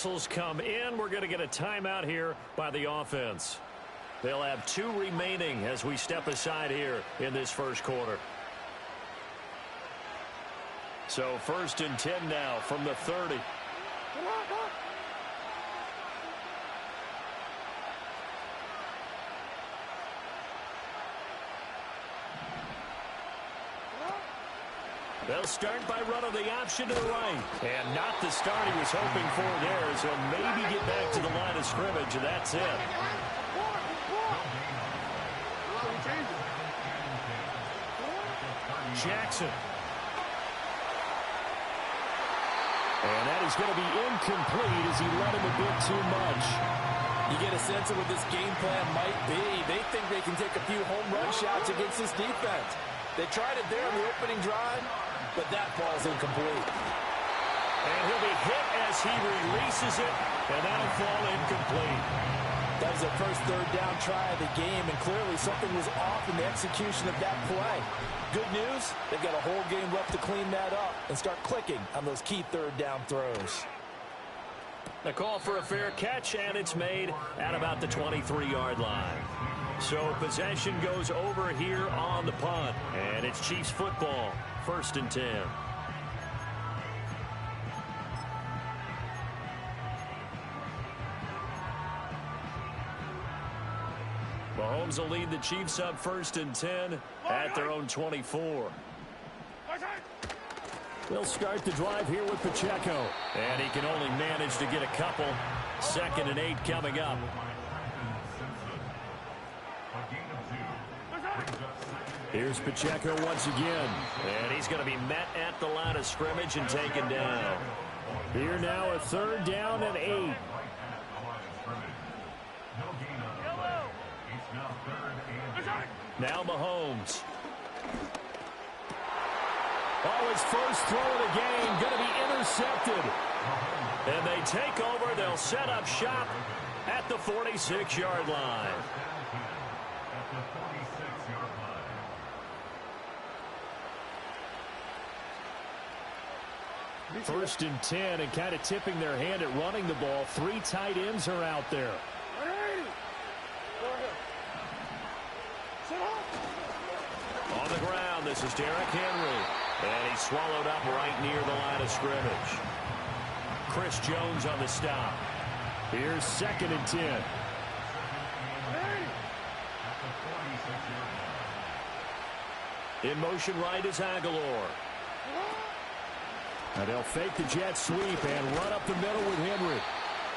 whistles come in. We're going to get a timeout here by the offense. They'll have 2 remaining as we step aside here in this first quarter. So 1st and 10 now from the 30. They'll start by running the option to the right. And not the start he was hoping for there. So maybe get back to the line of scrimmage, and that's it. Jackson. And that is going to be incomplete as he led him a bit too much. You get a sense of what this game plan might be. They think they can take a few home run shots against this defense. They tried it there on the opening drive, but that ball's incomplete. And he'll be hit as he releases it, and that'll fall incomplete. That was their first 3rd down try of the game, and clearly something was off in the execution of that play. Good news, they've got a whole game left to clean that up and start clicking on those key 3rd down throws. The call for a fair catch, and it's made at about the 23-yard line. So possession goes over here on the punt, and it's Chiefs football, 1st and 10. Mahomes will lead the Chiefs up 1st and 10 at their own 24. They'll start the drive here with Pacheco. And he can only manage to get a couple. 2nd and 8 coming up. Here's Pacheco once again. And he's going to be met at the line of scrimmage and taken down. Here now a 3rd down and 8. Now Mahomes. Oh, his first throw of the game going to be intercepted. And they take over. They'll set up shop at the 46-yard line. First and 10, and kind of tipping their hand at running the ball. 3 tight ends are out there. On the ground, this is Derrick Henry. And he's swallowed up right near the line of scrimmage. Chris Jones on the stop. Here's 2nd and 10. In motion right is Aguilar. And they'll fake the jet sweep and run up the middle with Henry.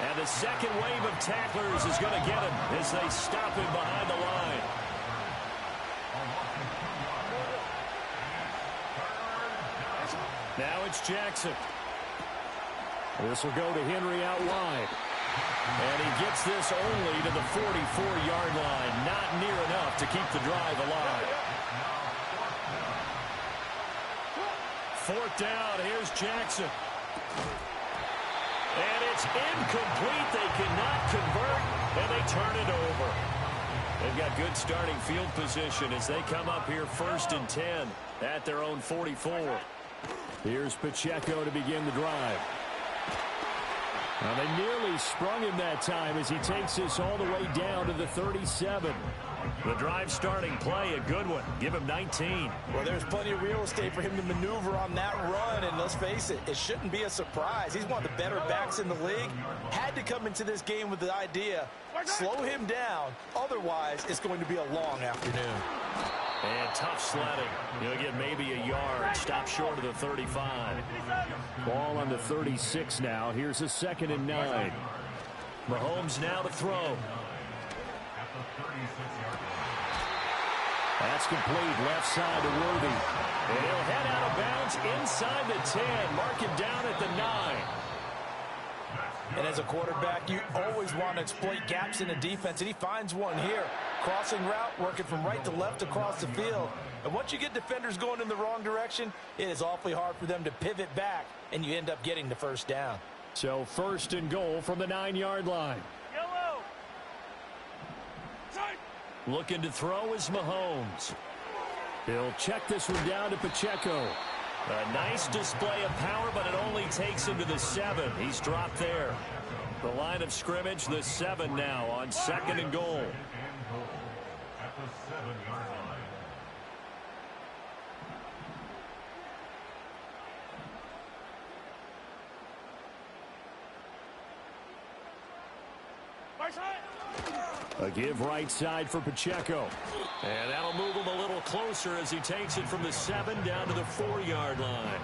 And the second wave of tacklers is going to get him as they stop him behind the line. Now it's Jackson. This will go to Henry out wide. And he gets this only to the 44-yard line. Not near enough to keep the drive alive. 4th down. Here's Jackson. And it's incomplete. They cannot convert, and they turn it over. They've got good starting field position as they come up here 1st and 10 at their own 44. Here's Pacheco to begin the drive. Now they nearly sprung him that time as he takes this all the way down to the 37. The drive starting play, a good one. Give him 19. Well, there's plenty of real estate for him to maneuver on that run, and let's face it, it shouldn't be a surprise. He's one of the better backs in the league. Had to come into this game with the idea, slow him down, otherwise it's going to be a long afternoon. And tough sledding. He'll get maybe a yard. Stop short of the 35. Ball on the 36 now. Here's a 2nd and 9. Mahomes now to throw. That's complete. Left side to Worthy. And he'll head out of bounds inside the 10. Mark him down at the 9. And as a quarterback, you always want to exploit gaps in the defense, and he finds one here. Crossing route, working from right to left across the field. And once you get defenders going in the wrong direction, it is awfully hard for them to pivot back, and you end up getting the 1st down. So 1st and goal from the 9-yard line. Yellow. Looking to throw is Mahomes. He'll check this one down to Pacheco. A nice display of power, but it only takes him to the 7. He's dropped there. line of scrimmage, the 7 now on 2nd and goal. At the 7-yard line. A give right side for Pacheco. And that'll move him a little closer as he takes it from the 7 down to the 4-yard line.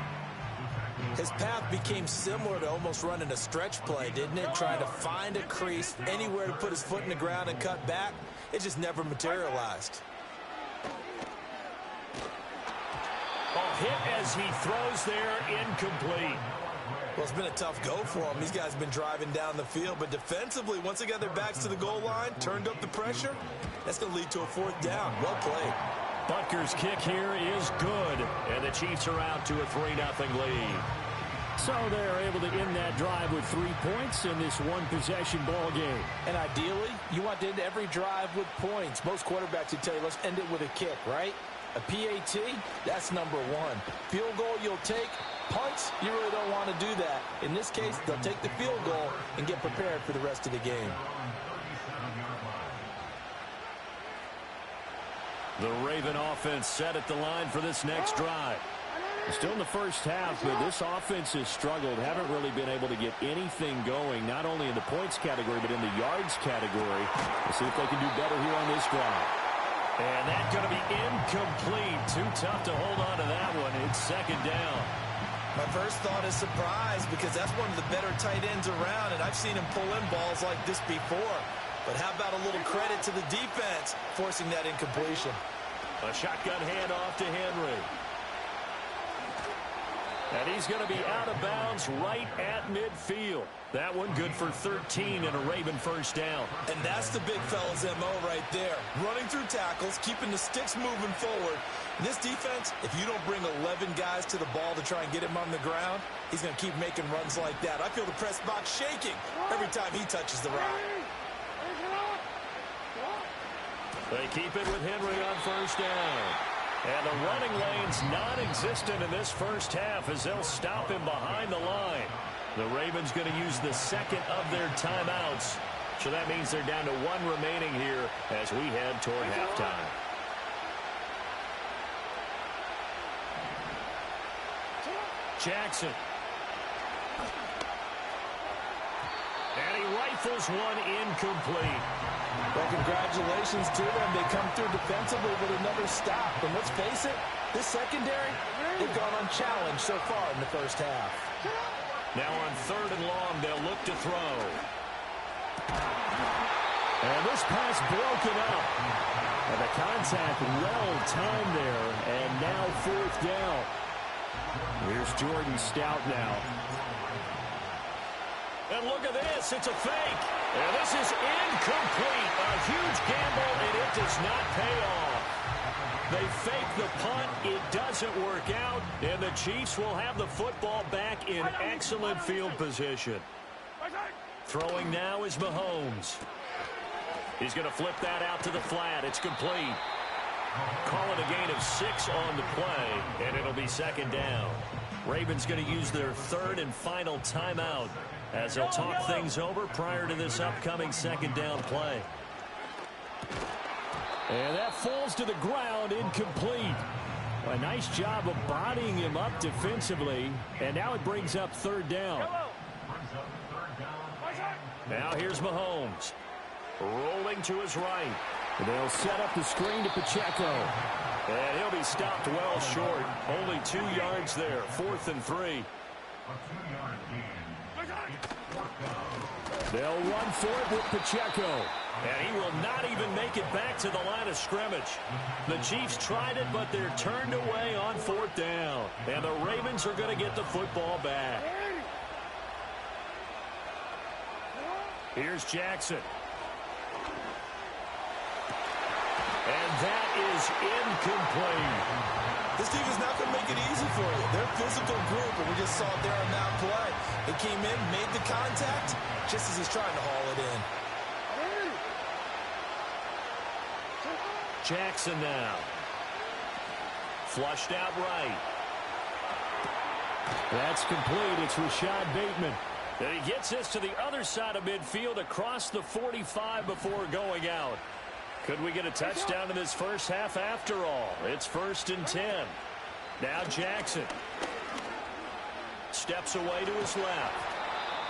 His path became similar to almost running a stretch play, didn't it? Trying to find a crease, anywhere to put his foot in the ground and cut back. It just never materialized. Hit as he throws there, incomplete. Well, it's been a tough go for him. These guys have been driving down the field, but defensively, once they got their backs to the goal line, turned up the pressure, that's going to lead to a 4th down. Well played. Butker's kick here is good, and the Chiefs are out to a 3-0 lead. So they're able to end that drive with 3 points in this one-possession ball game. And ideally, you want to end every drive with points. Most quarterbacks would tell you, let's end it with a kick, right? A PAT, that's number 1. Field goal you'll take. Punts, you really don't want to do that. In this case, they'll take the field goal and get prepared for the rest of the game. The Raven offense set at the line for this next drive. Still in the first half, but this offense has struggled. Haven't really been able to get anything going, not only in the points category, but in the yards category. We'll see if they can do better here on this drive. And that's going to be incomplete. Too tough to hold on to that one. It's 2nd down. My first thought is surprise, because that's one of the better tight ends around, and I've seen him pull in balls like this before. But how about a little credit to the defense forcing that incompletion? A shotgun handoff to Henry. And he's going to be out of bounds right at midfield. That one good for 13 and a Raven 1st down. And that's the big fella's MO right there. Running through tackles, keeping the sticks moving forward. In this defense, if you don't bring 11 guys to the ball to try and get him on the ground, he's going to keep making runs like that. I feel the press box shaking every time he touches the rock. They keep it with Henry on 1st down. And the running lane's non-existent in this first half as they'll stop him behind the line. The Ravens going to use the 2nd of their timeouts. So that means they're down to 1 remaining here as we head toward halftime. Jackson. And he rifles one incomplete. Well, congratulations to them. They come through defensively with another stop. And let's face it, this secondary, they've gone unchallenged so far in the first half. Now on 3rd and long, they'll look to throw. And this pass broken up. And the contact well timed there. And now 4th down. Here's Jordan Stout now. And look at this. It's a fake. And this is incomplete. A huge gamble, and it does not pay off. They fake the punt. It doesn't work out. And the Chiefs will have the football back in excellent field position. Throwing now is Mahomes. He's going to flip that out to the flat. It's complete. Call it a gain of 6 on the play, and it'll be 2nd down. Ravens going to use their 3rd and final timeout as they'll talk things over prior to this upcoming 2nd down play. And that falls to the ground, incomplete. A nice job of bodying him up defensively, and now it brings up 3rd down. Now here's Mahomes. Rolling to his right. They'll set up the screen to Pacheco. And he'll be stopped well short. Only 2 yards there. 4th and 3. They'll run for it with Pacheco. And he will not even make it back to the line of scrimmage. The Chiefs tried it, but they're turned away on 4th down. And the Ravens are going to get the football back. Here's Jackson. And that is incomplete. This team is not going to make it easy for you. They're a physical group, and we just saw it there on that play. They came in, made the contact, just as he's trying to haul it in. Jackson now. Flushed out right. That's complete. It's Rashad Bateman. And he gets this to the other side of midfield across the 45 before going out. Could we get a touchdown in this first half after all? It's 1st and 10. Now Jackson steps away to his left.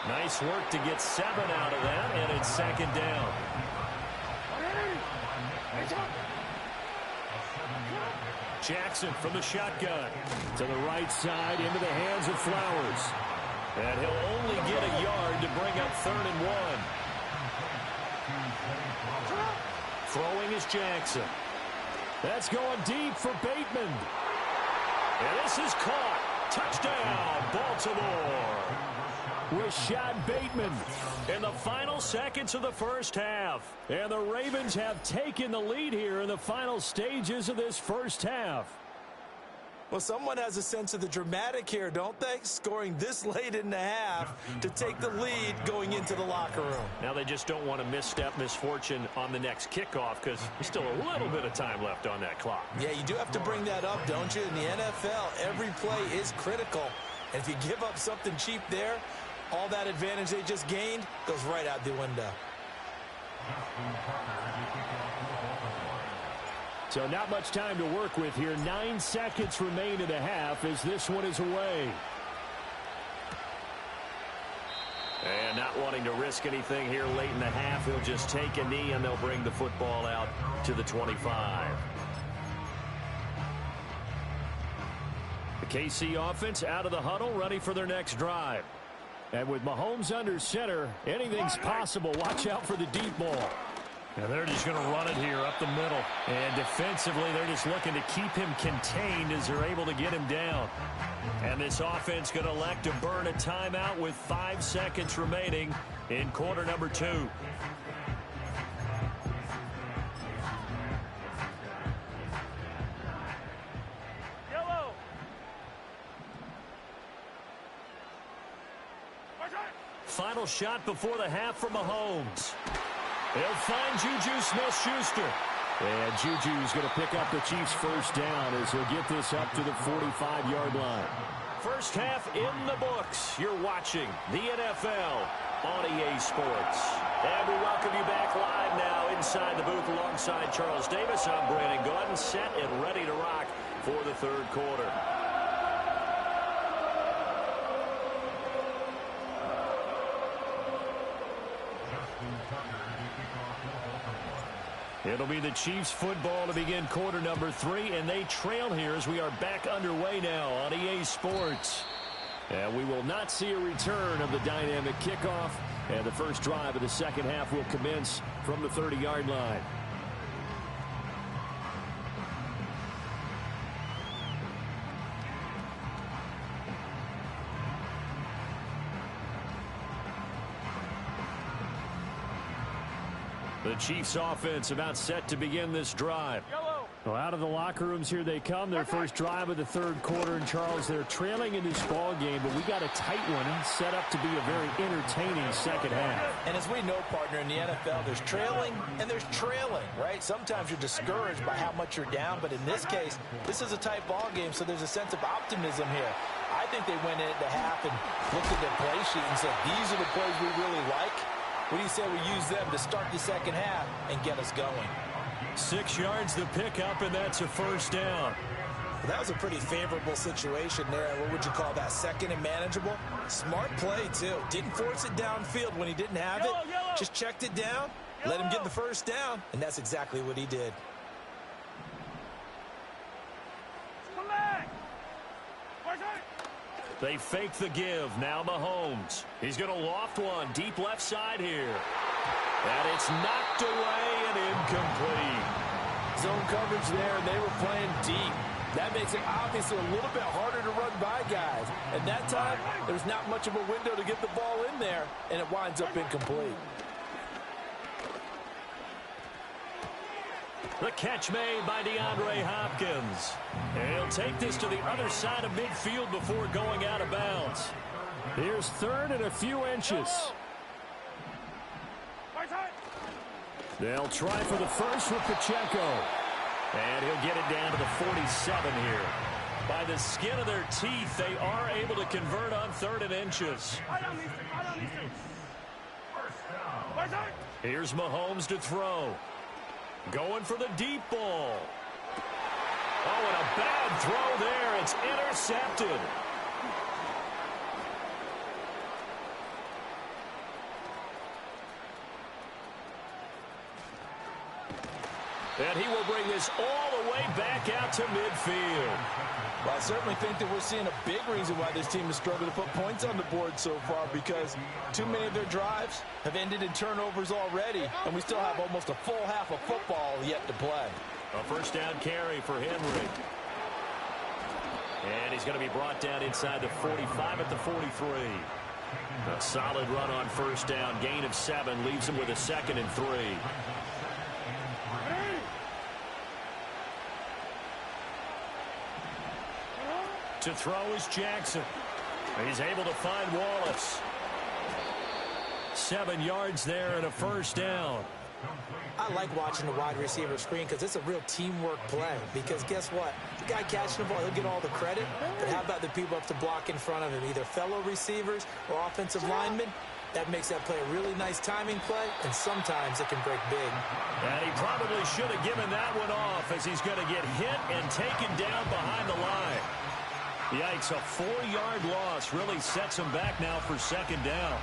Nice work to get 7 out of that, and it's 2nd down. Jackson from the shotgun to the right side into the hands of Flowers. And he'll only get a yard to bring up 3rd and 1. Throwing is Jackson. That's going deep for Bateman. And this is caught. Touchdown, Baltimore. Rashad Bateman in the final seconds of the first half. And the Ravens have taken the lead here in the final stages of this first half. Well, someone has a sense of the dramatic here, don't they? Scoring this late in the half to take the lead going into the locker room. Now they just don't want to misstep misfortune on the next kickoff because there's still a little bit of time left on that clock. Yeah, you do have to bring that up, don't you? In the NFL, every play is critical. And if you give up something cheap there, all that advantage they just gained goes right out the window. So not much time to work with here. 9 seconds remain in the half as this one is away. And not wanting to risk anything here late in the half, he'll just take a knee and they'll bring the football out to the 25. The KC offense out of the huddle, ready for their next drive. And with Mahomes under center, anything's possible. Watch out for the deep ball. And they're just going to run it here up the middle. And defensively, they're just looking to keep him contained as they're able to get him down. And this offense going to elect to burn a timeout with 5 seconds remaining in quarter number 2. Final shot before the half for Mahomes. They'll find Juju Smith-Schuster. And Juju's going to pick up the Chiefs' first down as he'll get this up to the 45-yard line. First half in the books. You're watching the NFL on EA Sports. And we welcome you back live now inside the booth alongside Charles Davis. I'm Brandon Gordon, set and ready to rock for the third quarter. It'll be the Chiefs football to begin quarter number 3, and they trail here as we are back underway now on EA Sports. And we will not see a return of the dynamic kickoff, and the first drive of the second half will commence from the 30-yard line. The Chiefs offense about set to begin this drive. Well, out of the locker rooms here they come. Their first drive of the third quarter. And Charles, they're trailing in this ball game, but we got a tight one set up to be a very entertaining second half. And as we know, partner, in the NFL, there's trailing and there's trailing, right? Sometimes you're discouraged by how much you're down, but in this case, this is a tight ball game, so there's a sense of optimism here. I think they went into half and looked at their play sheet and said, these are the plays we really like. What do you say we use them to start the second half and get us going? 6 yards the pickup, and that's a first down. Well, that was a pretty favorable situation there. What would you call that? Second and manageable? Smart play, too. Didn't force it downfield when he didn't have it. Just checked it down, let him get the first down, and that's exactly what he did. They fake the give. Now Mahomes. He's going to loft one deep left side here. And it's knocked away and incomplete. Zone coverage there, and they were playing deep. That makes it obviously a little bit harder to run by guys. And that time, there's not much of a window to get the ball in there, and it winds up incomplete. The catch made by DeAndre Hopkins. And he'll take this to the other side of midfield before going out of bounds. Here's third and a few inches. They'll try for the first with Pacheco. And he'll get it down to the 47 here. By the skin of their teeth, they are able to convert on 3rd and inches. Here's Mahomes to throw. Going for the deep ball. Oh, and a bad throw there. It's intercepted. And he will bring this all the way back out to midfield. Well, I certainly think that we're seeing a big reason why this team has struggled to put points on the board so far, because too many of their drives have ended in turnovers already, and we still have almost a full half of football yet to play. A first down carry for Henry. And he's going to be brought down inside the 45 at the 43. A solid run on first down. Gain of 7 leaves him with a 2nd and 3. To throw is Jackson. He's able to find Wallace. 7 yards there and a first down. I like watching the wide receiver screen because it's a real teamwork play. Because guess what? The guy catching the ball, he'll get all the credit. But how about the people up to block in front of him? Either fellow receivers or offensive linemen. That makes that play a really nice timing play, and sometimes it can break big. And he probably should have given that one off, as he's going to get hit and taken down behind the line. Yikes, a 4-yard loss really sets him back now for 2nd down.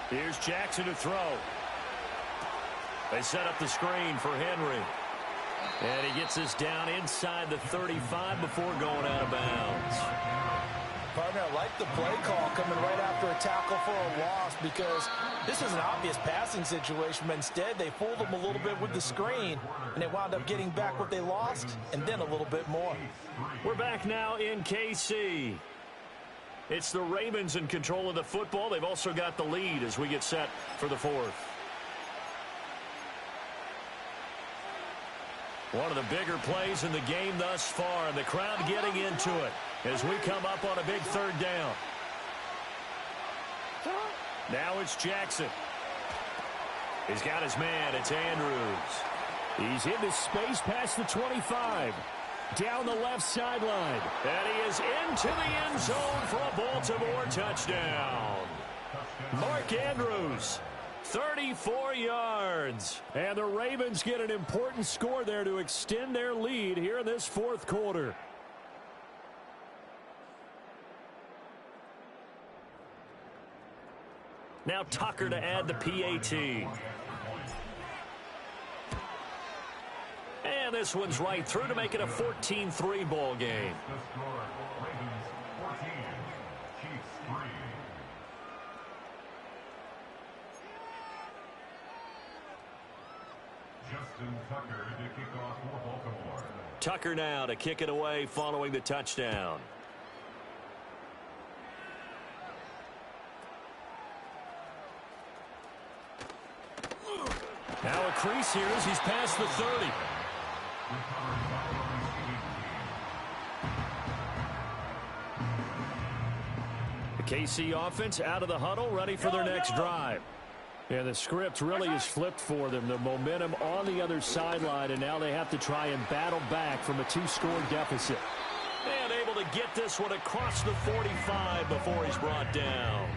Here's Jackson to throw. They set up the screen for Henry. And he gets this down inside the 35 before going out of bounds. Partner, I like the play call coming right after a tackle for a loss, because this is an obvious passing situation, but instead they fooled them a little bit with the screen, and they wound up getting back what they lost and then a little bit more. We're back now in KC. It's the Ravens in control of the football. They've also got the lead as we get set for the 4th. One of the bigger plays in the game thus far, and the crowd getting into it as we come up on a big 3rd down. Now it's Jackson. He's got his man. It's Andrews. He's into space past the 25. Down the left sideline. And he is into the end zone for a Baltimore touchdown. Mark Andrews. 34 yards. And the Ravens get an important score there to extend their lead here in this 4th quarter. Now Tucker to add the PAT. And this one's right through to make it a 14-3 ball game. Tucker now to kick it away following the touchdown. Now a crease here as he's past the 30. The KC offense out of the huddle, ready for their next drive. And the script really is flipped for them. The momentum on the other sideline, and now they have to try and battle back from a 2-score deficit. And able to get this one across the 45 before he's brought down.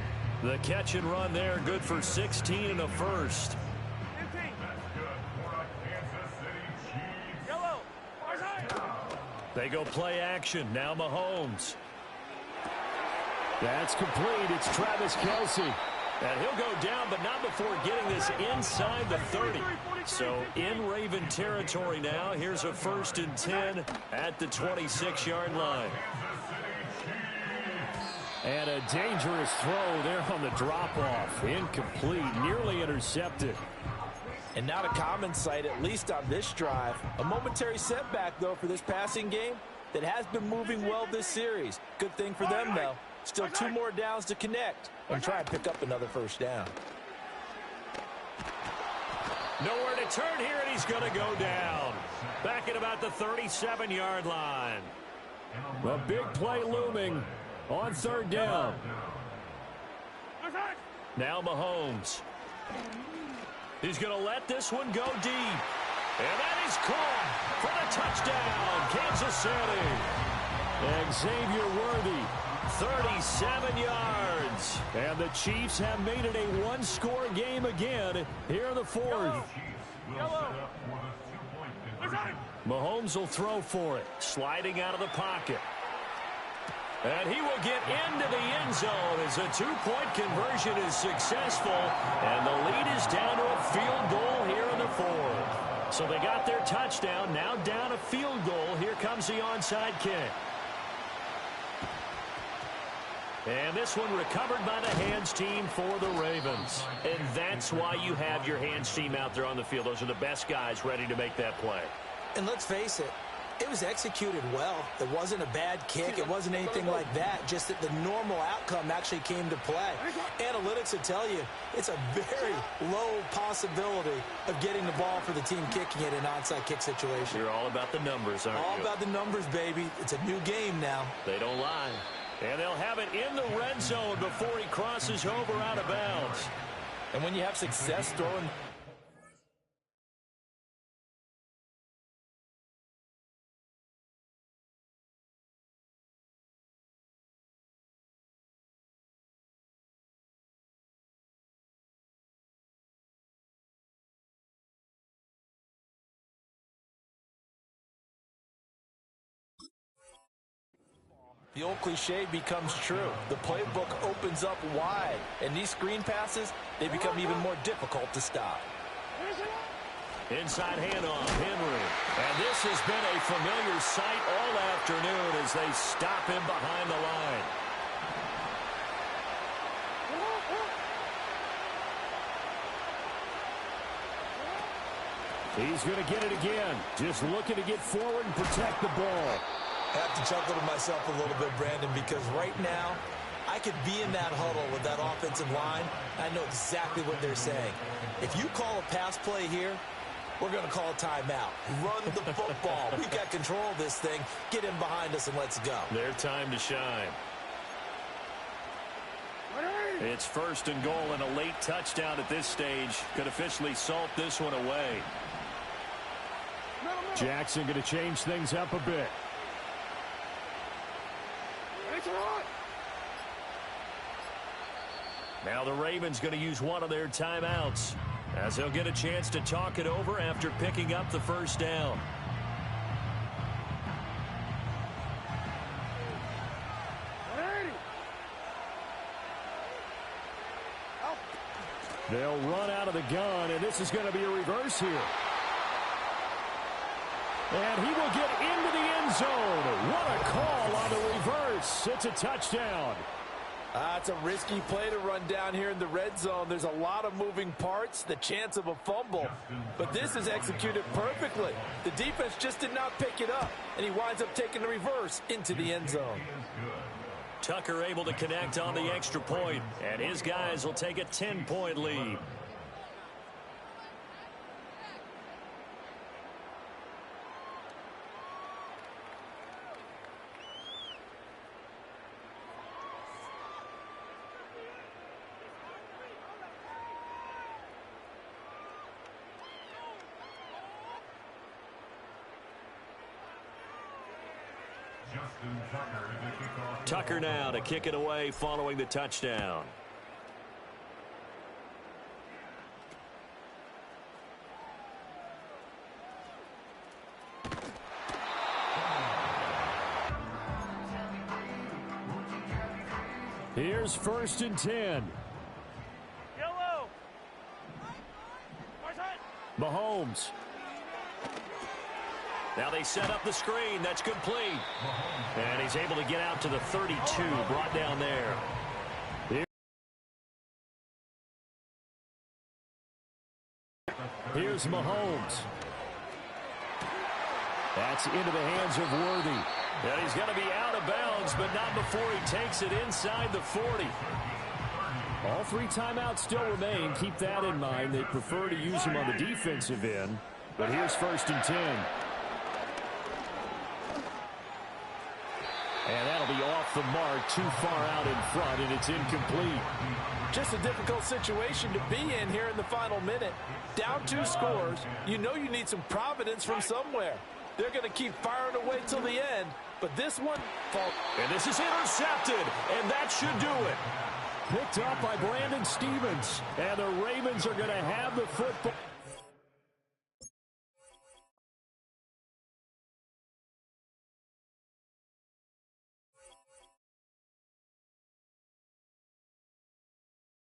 The catch and run there, good for 16 and a first. They go play action. Now Mahomes. That's complete. It's Travis Kelce. And he'll go down, but not before getting this inside the 30. So in Raven territory now. Here's a 1st and 10 at the 26-yard line. And a dangerous throw there on the drop-off. Incomplete, nearly intercepted. And not a common sight, at least on this drive. A momentary setback, though, for this passing game that has been moving well this series. Good thing for them, though. Still 2 more downs to connect and try and pick up another first down. Nowhere to turn here, and he's going to go down. Back at about the 37-yard line. A big play looming on 3rd down. Now Mahomes. He's going to let this one go deep. And that is caught for the touchdown, Kansas City. Xavier Worthy, 37 yards. And the Chiefs have made it a one-score game again here in the fourth. Mahomes will throw for it, sliding out of the pocket. And he will get into the end zone as a two-point conversion is successful. And the lead is down to a field goal here in the fourth. So they got their touchdown, now down a field goal. Here comes the onside kick. And this one recovered by the hands team for the Ravens. And that's why you have your hands team out there on the field. Those are the best guys ready to make that play. And let's face it, it was executed well. It wasn't a bad kick. It wasn't anything like that. Just that the normal outcome actually came to play. Analytics will tell you it's a very low possibility of getting the ball for the team kicking it in an onside kick situation. You're all about the numbers, aren't you? All about the numbers, baby. It's a new game now. They don't lie. And they'll have it in the red zone before he crosses over out of bounds. And when you have success throwing... The old cliche becomes true. The playbook opens up wide, and these screen passes, they become even more difficult to stop. Inside handoff, Henry. And this has been a familiar sight all afternoon as they stop him behind the line. He's going to get it again. Just looking to get forward and protect the ball. I have to chuckle to myself a little bit, Brandon, because right now I could be in that huddle with that offensive line. I know exactly what they're saying. If you call a pass play here, we're going to call a timeout. Run the football. We've got control of this thing. Get him behind us and let's go. Their time to shine. It's first and goal, and a late touchdown at this stage could officially salt this one away. Jackson going to change things up a bit. Now the Ravens going to use one of their timeouts as they'll get a chance to talk it over after picking up the first down. They'll run out of the gun, and this is going to be a reverse here. And he will get into the end zone. What a call on the reverse. It's a touchdown. It's a risky play to run down here in the red zone. There's a lot of moving parts, the chance of a fumble. But this is executed perfectly. The defense just did not pick it up, and he winds up taking the reverse into the end zone. Tucker able to connect on the extra point, and his guys will take a 10-point lead. Tucker now to kick it away following the touchdown. Here's first and 10. Yellow. Mahomes. Now they set up the screen. That's complete. And he's able to get out to the 32, brought down there. Here's Mahomes. That's into the hands of Worthy. And he's going to be out of bounds, but not before he takes it inside the 40. All three timeouts still remain. Keep that in mind. They prefer to use them on the defensive end. But here's first and 10. And that'll be off off the mark, too far out in front, and it's incomplete. Just a difficult situation to be in here in the final minute. Down 2 scores, you know you need some providence from somewhere. They're going to keep firing away till the end, but this one... And this is intercepted, and that should do it. Picked up by Brandon Stevens, and the Ravens are going to have the football.